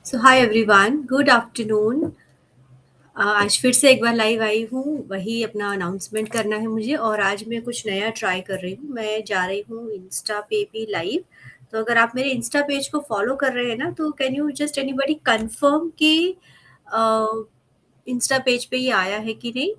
सो hi everyone, good afternoon. आज फिर से एक बार लाइव आई हूँ। वही अपना अनाउंसमेंट करना है मुझे, और आज मैं कुछ नया ट्राई कर रही हूँ। मैं जा रही हूँ इंस्टा पे भी लाइव। तो अगर आप मेरे इंस्टा पेज को फॉलो कर रहे हैं ना, तो can you just anybody confirm कि इंस्टा पेज पे ये आया है कि नहीं।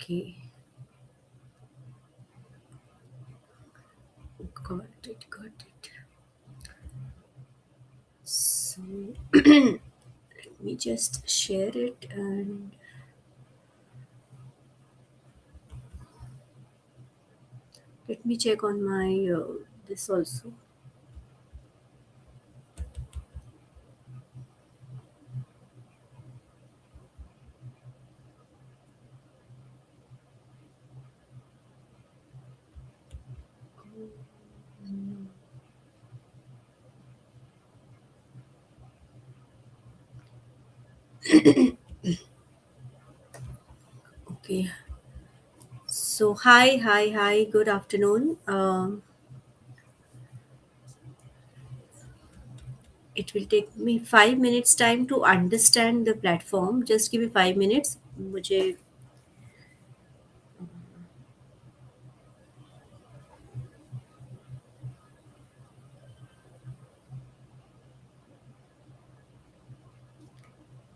Okay, got it got it. So let me just share it and let me check on my this also. Okay. So, hi, good afternoon. It will take me 5 minutes time to understand the platform. Just give me 5 minutes. मुझे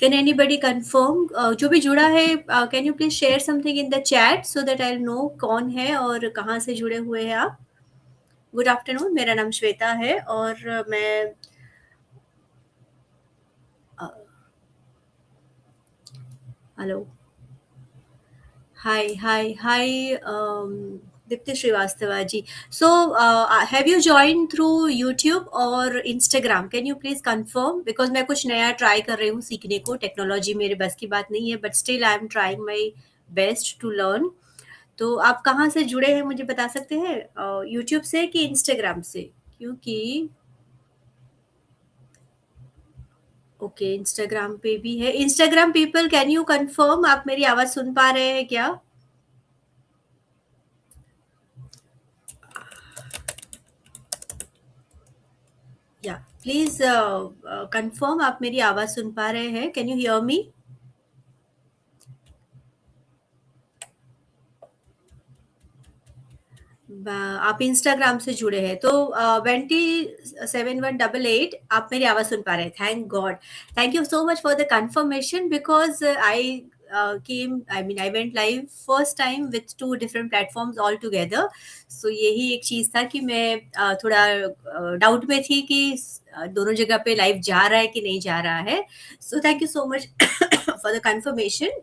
Can anybody confirm जो भी जुड़ा है, can you please share something in the chat so that I'll know कौन है और कहाँ से जुड़े हुए हैं आप। गुड आफ्टरनून, मेरा नाम श्वेता है और मैं hello, hi Deepti Srivastava ji. So have you join through YouTube और Instagram? Can you please confirm, because मैं कुछ नया ट्राई कर रही हूँ सीखने को। टेक्नोलॉजी मेरे बस की बात नहीं है, but still I am trying my best to learn. तो आप कहाँ से जुड़े हैं मुझे बता सकते हैं, यूट्यूब से कि इंस्टाग्राम से? क्योंकि ओके, इंस्टाग्राम पे भी है। Instagram people, can you confirm आप मेरी आवाज सुन पा रहे हैं क्या? या प्लीज कंफर्म आप मेरी आवाज सुन पा रहे हैं। Can you hear me? आप इंस्टाग्राम से जुड़े हैं तो 27 1 8 आप मेरी आवाज सुन पा रहे हैं। Thank God. Thank you so much for the confirmation, because I came I mean I went live first time with two different platforms all together. So यही एक चीज था कि मैं थोड़ा डाउट में थी कि दोनों जगह पे लाइव जा रहा है कि नहीं जा रहा है। So thank you so much for the confirmation.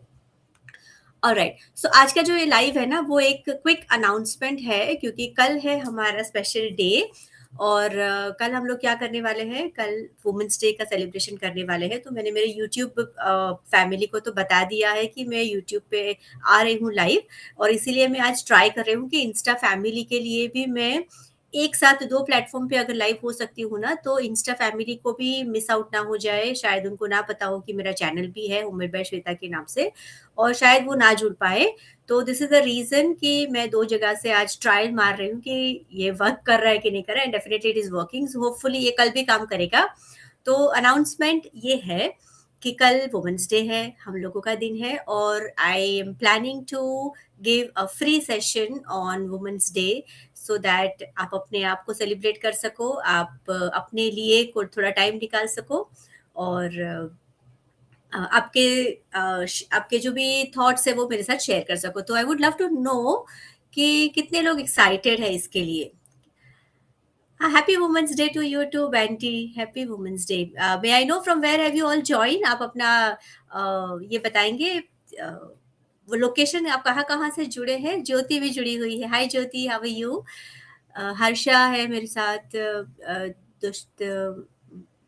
Alright, so आज का जो ये लाइव है ना, वो एक क्विक अनाउंसमेंट है, क्योंकि कल है हमारा स्पेशल डे। और कल हम लोग क्या करने वाले हैं, कल वुमेंस डे का सेलिब्रेशन करने वाले हैं। तो मैंने मेरे यूट्यूब फैमिली को तो बता दिया है कि मैं यूट्यूब पे आ रही हूँ लाइव। और इसीलिए मैं आज ट्राई कर रही हूँ कि इंस्टा फैमिली के लिए भी मैं एक साथ दो प्लेटफॉर्म पे अगर लाइव हो सकती हूँ ना, तो इंस्टा फैमिली को भी मिस आउट ना हो जाए। शायद उनको ना पता हो कि मेरा चैनल भी है उमेद बाय श्वेता के नाम से, और शायद वो ना जुड़ पाए। तो दिस इज द रीजन कि मैं दो जगह से आज ट्रायल मार रही हूँ कि ये वर्क कर रहा है कि नहीं कर रहा है। And definitely it is working, hopefully ये कल भी काम करेगा। तो अनाउंसमेंट ये है कि कल वुमेंस डे है, हम लोगों का दिन है, और I am planning to give a free session on women's day, so that आप अपने आप को सेलिब्रेट कर सको, आप अपने लिए थोड़ा टाइम निकाल सको, और आपके जो भी थॉट्स है वो मेरे साथ शेयर कर सको। तो I would love to know कि कितने लोग एक्साइटेड है इसके लिए। Happy women's day to you to Bunty. Happy women's day. May I know from where have you all join? आप अपना ये बताएंगे, वो लोकेशन आप कहाँ कहाँ से जुड़े हैं। ज्योति भी जुड़ी हुई है। हाय ज्योति, हाउ आर यू? हर्षा है मेरे साथ, दुष्ट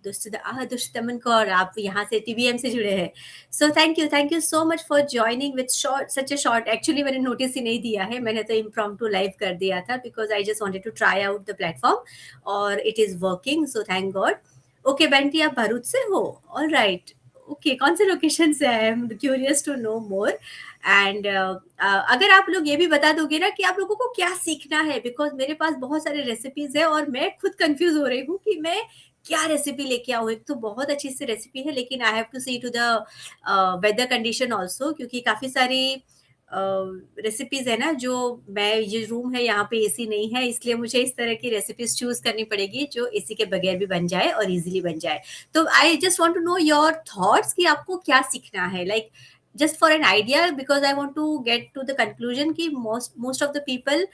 दुष्टमन कौर, आप यहाँ से टीबीएम से जुड़े हैं। सो thank you so much for joining with short, such a short. Actually मैंने नोटिस ही नहीं दिया है, मैंने तो इम्प्रॉम्प्टू लाइव कर दिया था because I just wanted to try out the platform और it is working, so thank God. Okay Bunty, आप भरूच से हो? All right. ओके, कौन से लोकेशन से? I am curious to know more. And अगर आप लोग ये भी बता दोगे ना कि आप लोगों को क्या सीखना है, बिकॉज मेरे पास बहुत सारे रेसिपीज है और मैं खुद कंफ्यूज हो रही हूँ कि मैं क्या रेसिपी लेके आऊँ। एक तो बहुत अच्छी सी रेसिपी है, लेकिन I have to see to the weather condition also, क्योंकि काफी सारी रेसिपीज है ना, जो मैं, ये रूम है यहाँ पे एसी नहीं है, इसलिए मुझे इस तरह की रेसिपीज चूज करनी पड़ेगी जो एसी के बगैर भी बन जाए और इजीली बन जाए। तो I just want to know your thoughts कि आपको क्या सीखना है, like just for an idea, because I want to get to the conclusion कि मोस्ट ऑफ द पीपल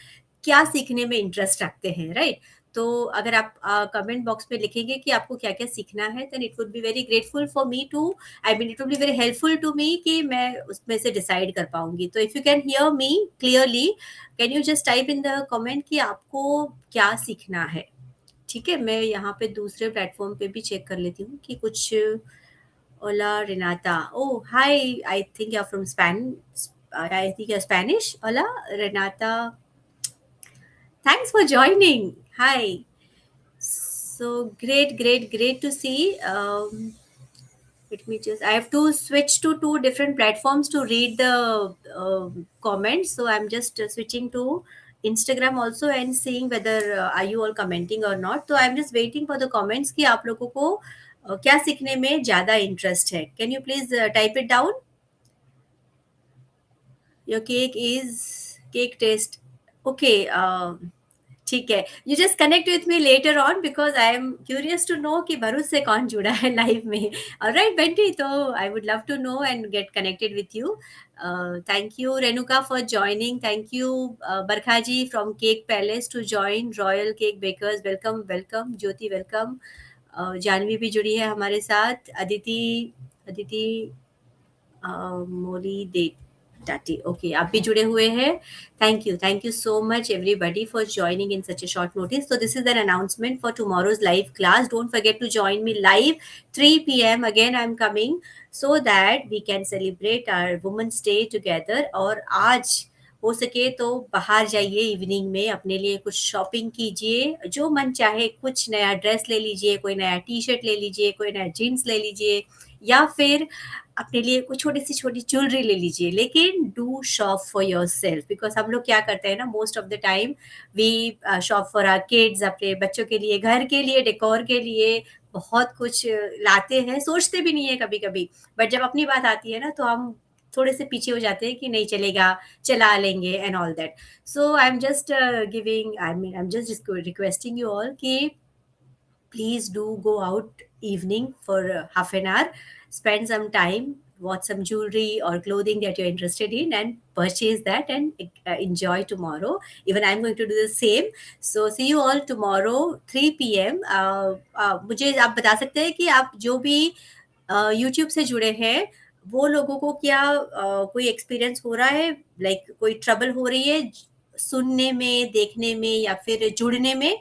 क्या सीखने में इंटरेस्ट रखते हैं, राइट? तो अगर आप कमेंट बॉक्स में लिखेंगे कि आपको क्या क्या सीखना है, then it would be very grateful for me too, I mean it would be very helpful to me कि मैं उसमें से डिसाइड कर पाऊंगी। तो if you can hear me clearly, can you just type in the comment कि आपको क्या सीखना है? ठीक है, मैं यहाँ पे दूसरे प्लेटफॉर्म पे भी चेक कर लेती हूँ कि कुछ। ओला Renata, oh hi, I think you're from I think you're Spanish. Hola Renata, thanks for joining. Hi. So great to see. Let me just, I have to switch to two different platforms to read the comments. So I'm just switching to Instagram also and seeing whether are you all commenting or not. So I'm just waiting for the comments कि आप लोगों को क्या सीखने में ज़्यादा interest है। Can you please type it down? Your cake is cake taste. Okay. ठीक है, you just connect with me later on because I am curious to know कि भरूच से कौन जुड़ा है लाइव में। ऑलराइट बेंटी, तो I would love to know and get connected with you. Thank you Renuka for joining, thank you Barkha ji from Cake Palace to join Royal Cake Bakers, welcome welcome. Jyoti welcome, Janvi भी जुड़ी है हमारे साथ, अदिति, अदिति मोली दे टाटी, ओके, आप भी जुड़े हुए हैं। Thank you so much everybody for joining in such a short notice. So this is an announcement for tomorrow's live class. Don't forget to join me live 3 p.m. Again I'm coming so that we can celebrate our Women's Day together. और आज हो सके तो बाहर जाइए evening में, अपने लिए कुछ शॉपिंग कीजिए, जो मन चाहे, कुछ नया ड्रेस ले लीजिए, कोई नया टी शर्ट ले लीजिए, कोई नया जीन्स ले लीजिए, या फिर अपने लिए कोई छोटी ज्वेलरी ले लीजिए, लेकिन do shop for yourself. Because हम लोग क्या करते हैं ना, most of the time we shop for our kids, अपने बच्चों के लिए, घर के लिए, डेकोर के लिए बहुत कुछ लाते हैं, सोचते भी नहीं है कभी-कभी। बट जब अपनी बात आती है ना, तो हम थोड़े से पीछे हो जाते हैं कि नहीं चलेगा, चला लेंगे and all that. So I am just giving, I mean I am just requesting you all कि please do go out evening for half an hour, spend some time, watch some jewelry or clothing that you're interested in and purchase that and enjoy tomorrow. Even I'm going to do the same. So see you all tomorrow 3 p.m. मुझे आप बता सकते हैं कि आप जो भी YouTube से जुड़े हैं, वो लोगों को क्या कोई एक्सपीरियंस हो रहा है, लाइक कोई ट्रबल हो रही है सुनने में, देखने में या फिर जुड़ने में?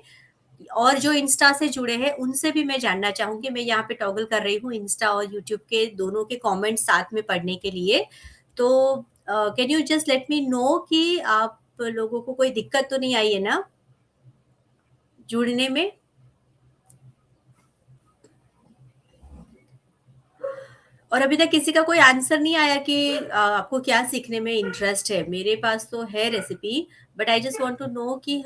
और जो इंस्टा से जुड़े हैं उनसे भी मैं जानना चाहूंगी। मैं यहाँ पे टॉगल कर रही हूँ इंस्टा और यूट्यूब के दोनों के कमेंट्स साथ में पढ़ने के लिए। तो can you just let me know कि आप लोगों को कोई दिक्कत तो नहीं आई है ना जुड़ने में? और अभी तक किसी का कोई आंसर नहीं आया कि आपको क्या सीखने में इंटरेस्ट है। मेरे पास तो है recipe, but I just want to know कि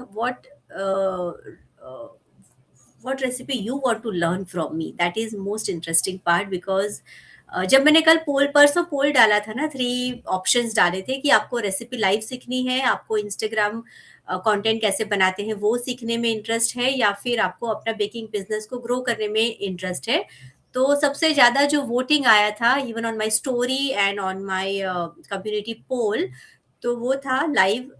what recipe you want to learn from me. That is most interesting part because जब मैंने कल पोल, परसों पोल डाला था ना, 3 ऑप्शंस डाले थे कि आपको रेसिपी लाइव सीखनी है, आपको इंस्टाग्राम कंटेंट कैसे बनाते हैं वो सीखने में इंटरेस्ट है, या फिर आपको अपना बेकिंग बिजनेस को ग्रो करने में इंटरेस्ट है। तो सबसे ज़्यादा जो वोटिंग आया था even on my story and on my community poll, तो वो था लाइव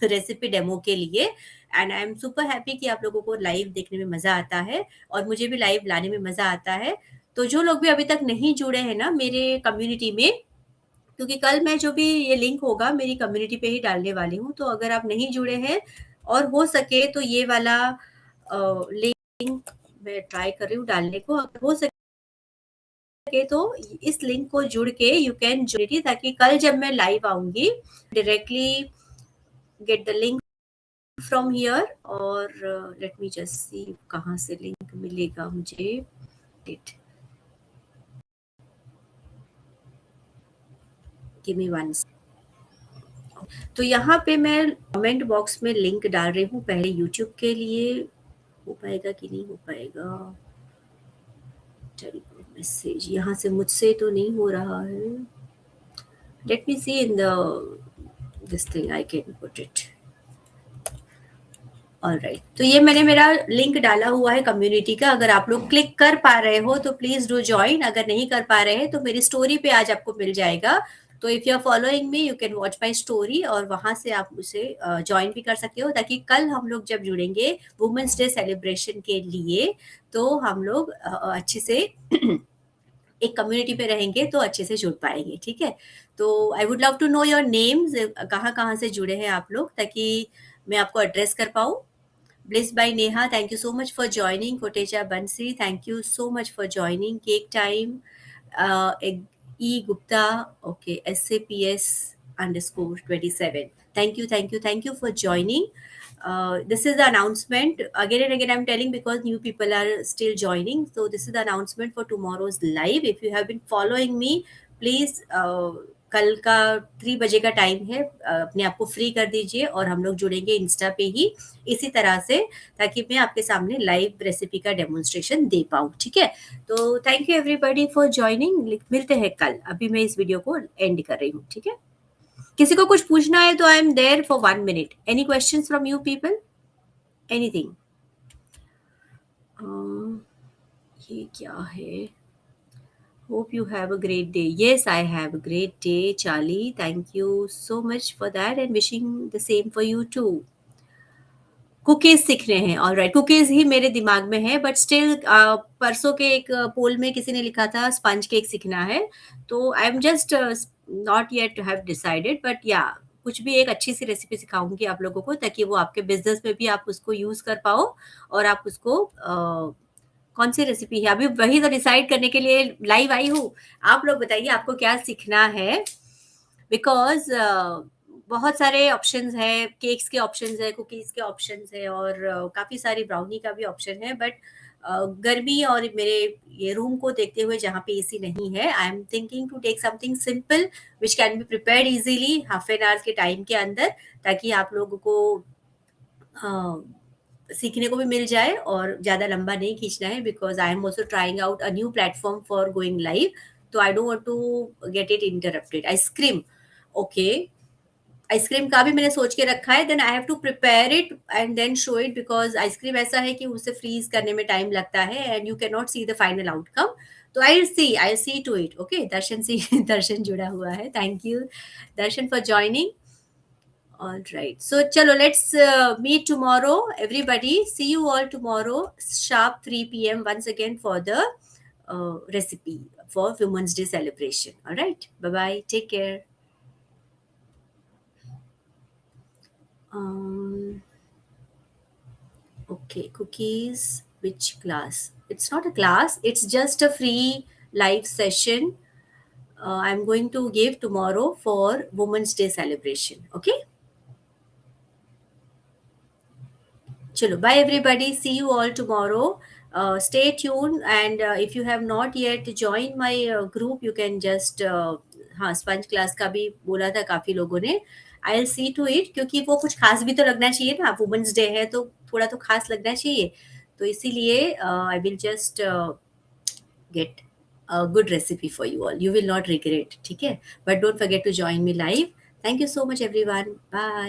रेसिपी डेमो के लिए। And I am super happy कि आप लोगों को लाइव देखने में मज़ा आता है और मुझे भी लाइव लाने में मज़ा आता है। तो जो लोग भी अभी तक नहीं जुड़े हैं ना मेरे कम्युनिटी में, क्योंकि कल मैं जो भी ये लिंक होगा मेरी कम्युनिटी पे ही डालने वाली हूँ, तो अगर आप नहीं जुड़े हैं और हो सके तो ये वाला लिंक मैं ट्राई कर रही हूँ डालने को, अगर हो सके तो इस लिंक को जुड़ के यू कैन जोइन, ताकि कल जब मैं लाइव आऊंगी directly get the link from here. और लेट मी जस्ट सी कहाँ से लिंक मिलेगा मुझे। It give me one. तो यहाँ पे मैं कमेंट बॉक्स में लिंक डाल रही हूँ पहले यूट्यूब के लिए। हो पाएगा कि नहीं हो पाएगा, मैसेज यहाँ से मुझसे तो नहीं हो रहा है। Let me see in the this thing I can put it. Alright, तो ये मैंने मेरा लिंक डाला हुआ है कम्युनिटी का, अगर आप लोग क्लिक कर पा रहे हो तो प्लीज डू ज्वाइन, अगर नहीं कर पा रहे हैं तो मेरी स्टोरी पे आज आपको मिल जाएगा। तो if you are following me you can watch my story, और वहां से आप उसे ज्वाइन भी कर सकते हो, ताकि कल हम लोग जब जुड़ेंगे वुमेन्स डे सेलिब्रेशन के लिए तो हम लोग अच्छे से एक कम्युनिटी पे रहेंगे तो अच्छे से जुड़ पाएंगे। ठीक है, तो I would love to know your names, कहाँ कहाँ से जुड़े हैं आप लोग, ताकि मैं आपको एड्रेस कर पाऊँ। Bliss by Neha, thank you so much for joining. Kotecha Bansi, thank you so much for joining. Cake Time, E Gupta, okay, SAPS underscore 27. Thank you for joining. This is the announcement. Again and again, I'm telling because new people are still joining. So, this is the announcement for tomorrow's live. If you have been following me, please कल का 3 बजे का time है, अपने आप को free कर दीजिए और हम लोग जुड़ेंगे इंस्टा पे ही इसी तरह से, ताकि मैं आपके सामने लाइव रेसिपी का डेमोन्स्ट्रेशन दे पाऊँ। ठीक है, तो thank you everybody for joining. मिलते हैं कल। अभी मैं इस वीडियो को एंड कर रही हूँ। ठीक है, किसी को कुछ पूछना है तो I am there for 1 minute. Any question from you people, anything? ये क्या है? Hope you have a great day. Yes, I have a great day, Charlie. Thank you so much for that and wishing the same for you too. Cookies सीख रहे हैं, alright, cookies ही मेरे दिमाग में है, बट स्टिल परसों के एक पोल में किसी ने लिखा था स्पंज केक सीखना है, तो I am just not yet have decided, but या कुछ भी एक अच्छी सी रेसिपी सिखाऊंगी आप लोगों को, ताकि वो आपके बिजनेस में भी आप उसको यूज कर पाओ और आप उसको कौन सी रेसिपी है अभी वही तो डिसाइड करने के लिए लाइव आई हूँ। आप लोग बताइए आपको क्या सीखना है, बिकॉज बहुत सारे ऑप्शंस है, केक्स के ऑप्शंस है, कुकीज के ऑप्शंस है, और काफी सारी ब्राउनी का भी ऑप्शन है, बट गर्मी और मेरे ये रूम को देखते हुए जहाँ पे एसी नहीं है, I am thinking to take something simple which can be prepared easily half an hour के टाइम के अंदर, ताकि आप लोगों को सीखने को भी मिल जाए और ज़्यादा लंबा नहीं खींचना है, because I am also trying out a new platform for going live, तो I don't want to get it interrupted. Ice cream, okay, ice cream का भी मैंने सोच के रखा है, then I have to prepare it and then show it, because ice cream ऐसा है कि उसे फ्रीज करने में टाइम लगता है and you can not see the final outcome, तो आई सी टू इट। ओके, दर्शन सी दर्शन जुड़ा हुआ है, thank you Darshan for joining. All right. So, chalo, let's meet tomorrow, everybody. See you all tomorrow, sharp 3 p.m. once again for the recipe for Women's Day celebration. All right. Bye bye. Take care. Um, okay. Cookies. Which class? It's not a class, it's just a free live session. I'm going to give tomorrow for Women's Day celebration. Okay. Chalo, bye everybody. See you all tomorrow. Stay tuned, and if you have not yet joined my group, you can just हाँ sponge class का भी बोला था काफी लोगों ने। I will see to it, क्योंकि वो कुछ खास भी तो लगना चाहिए ना, वुमेन्स डे है तो थोड़ा तो खास लगना चाहिए, तो इसीलिए I will just get a good recipe for you all. You will not regret. ठीक है, but don't forget to join me live. Thank you so much everyone. Bye.